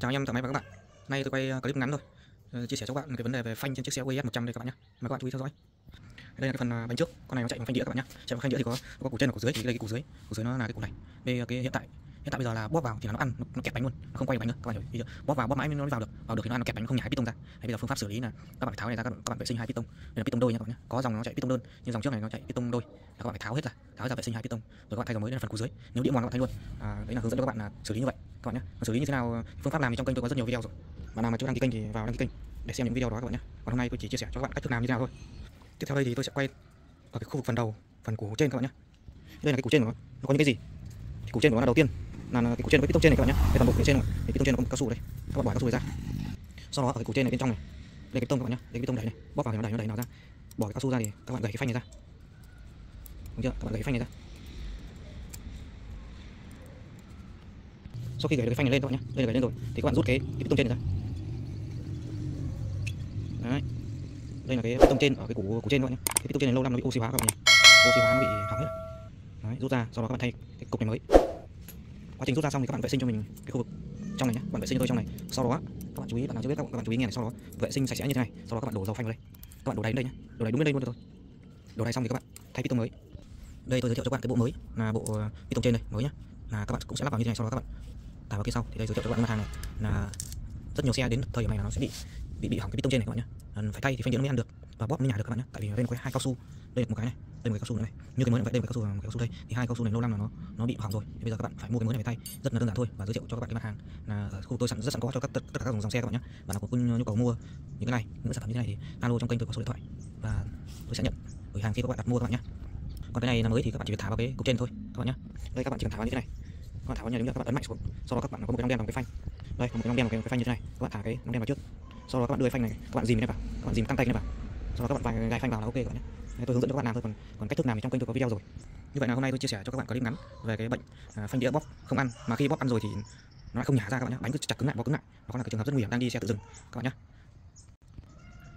Chào anh em, chào máy và các bạn. Nay tôi quay clip ngắn thôi, chia sẻ cho các bạn cái vấn đề về phanh trên chiếc xe OES 100 đây các bạn nhé. Mời các bạn chú ý theo dõi. Đây là cái phần bánh trước, con này nó chạy bằng phanh đĩa các bạn nhé. Chạy bằng phanh đĩa thì có củ trên và củ dưới, thì đây cái củ dưới nó là cái củ này. Đây cái hiện tại bây giờ là bóp vào thì là nó ăn, nó kẹp bánh luôn, nó không quay được bánh nữa. Các bạn hiểu chưa? Bóp vào bóp mãi mới nó vào được thì nó ăn, nó kẹp bánh, nó không nhả hai piston ra. Bây giờ phương pháp xử lý là các bạn phải tháo này ra, các bạn vệ sinh hai piston. Đây là piston đôi nha các bạn nhé. Có dòng nó chạy piston đơn, nhưng dòng trước này nó chạy piston đôi. Các bạn phải tháo hết ra vệ sinh hai piston, rồi các bạn thay dòng mới lên phần củ dưới. Nếu đĩa mòn các bạn thay luôn. Đấy là hướng dẫn cho các bạn là xử lý như vậy các bạn nhé. Xử lý như thế nào, phương pháp làm thì trong kênh tôi có rất nhiều video rồi. Bạn nào mà chưa đăng ký kênh thì vào đăng ký kênh để xem những video đó các bạn nhé. Còn hôm nay tôi chỉ chia sẻ cho các bạn cách thức làm như thế nào thôi. Tiếp theo đây thì tôi sẽ quay ở cái khu vực phần đầu, phần củ trên các bạn nhé. Đây là cái củ trên của nó có những cái gì? Thì củ trên của nó là đầu tiên là cái củ trên với piston trên này các bạn nhé. Đây toàn bộ cái trên này, piston trên nó có một cao su đây. Các bạn bỏ cao su này ra. Sau đó ở cái củ trên này bên trong này, đây cái piston các bạn nhé. Đây cái piston đẩy này, bóp vào thì nó đẩy nào ra. Bỏ cái cao su ra thì các bạn gẩy cái phanh này ra. Đúng chưa? Các bạn gẩy cái phanh này ra. Sau khi gẩy được cái phanh này lên các bạn nhé, đây là gẩy lên rồi thì các bạn rút cái piston trên này ra. Đấy. Đây là cái piston trên ở cái củ trên các bạn nhé. Cái piston trên này lâu năm nó bị oxy hóa các bạn nhé. Oxy hóa nó bị hỏng hết. Đấy, rút ra, sau đó các bạn thay cái cục này mới. Quá trình rút ra xong thì các bạn vệ sinh cho mình cái khu vực trong này nhé. Bạn vệ sinh cho tôi trong này. Sau đó các bạn chú ý, bạn nào chưa biết các bạn chú ý nghe này. Sau đó vệ sinh sạch sẽ như thế này. Sau đó các bạn đổ dầu phanh vào đây. Các bạn đổ đầy đến đây nhé. Đổ đầy đúng đến đây luôn được thôi. Đổ đầy xong thì các bạn thay piston mới. Đây tôi giới thiệu cho các bạn cái bộ mới là bộ piston trên đây mới nhé. Là các bạn cũng sẽ lắp vào như thế này. Sau đó các bạn tải vào kia sau. Thì đây giới thiệu cho các bạn mặt hàng này là rất nhiều xe đến thời điểm này là nó sẽ bị hỏng cái piston trên này các bạn nhé. Phải thay thì phanh đĩa nó mới ăn được và bóp mới nhả được các bạn nhé. Tại vì đây có hai cao su, đây là một cái này, đây một cái cao su nữa này, như cái mới vậy, đây một cái cao su đây, thì hai cao su này lâu năm là nó bị hỏng rồi, thì bây giờ các bạn phải mua cái mới này phải thay, rất là đơn giản thôi. Và giới thiệu cho các bạn cái mặt hàng là ở khu tôi rất sẵn có cho tất cả các dòng xe các bạn nhé. Bạn nào có nhu cầu mua những cái này, những sản phẩm như thế này thì alo trong kênh tôi có số điện thoại và tôi sẽ nhận gửi hàng khi các bạn đặt mua các bạn nhé. Còn cái này là mới thì các bạn chỉ việc thả vào cái cục trên thôi các bạn nhé. Đây các bạn chỉ cần thả vào như thế này, các bạn thả vào như thế này, các bạn ấn mạnh xuống, sau đó các bạn có một cái nòng đen bằng cái phanh, đây có một cái nòng đen bằng cái phanh như thế này, các bạn thả cái nòng đen vào trước, sau đó các bạn đưa cái phanh này, các bạn dìm cái này vào, các bạn dìm căng tay cái này vào, sau đó các bạn gài phanh vào là ok các bạn nhé. Tôi hướng dẫn cho các bạn làm thôi, còn cách thức làm thì trong kênh tôi có video rồi. Như vậy là hôm nay tôi chia sẻ cho các bạn clip ngắn về cái bệnh phanh đĩa bóp không ăn, mà khi bóp ăn rồi thì nó lại không nhả ra các bạn nhé, bánh cứ chặt cứng lại, bóp cứng lại, đó là cái trường hợp rất nguy hiểm đang đi xe tự dừng các bạn nhé.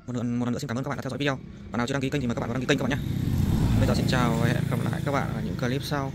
Một lần nữa xin cảm ơn các bạn đã theo dõi video. Bạn nào chưa đăng ký kênh thì mời các bạn vào đăng ký kênh các bạn nhé. Bây giờ xin chào và hẹn gặp lại các bạn ở những clip sau.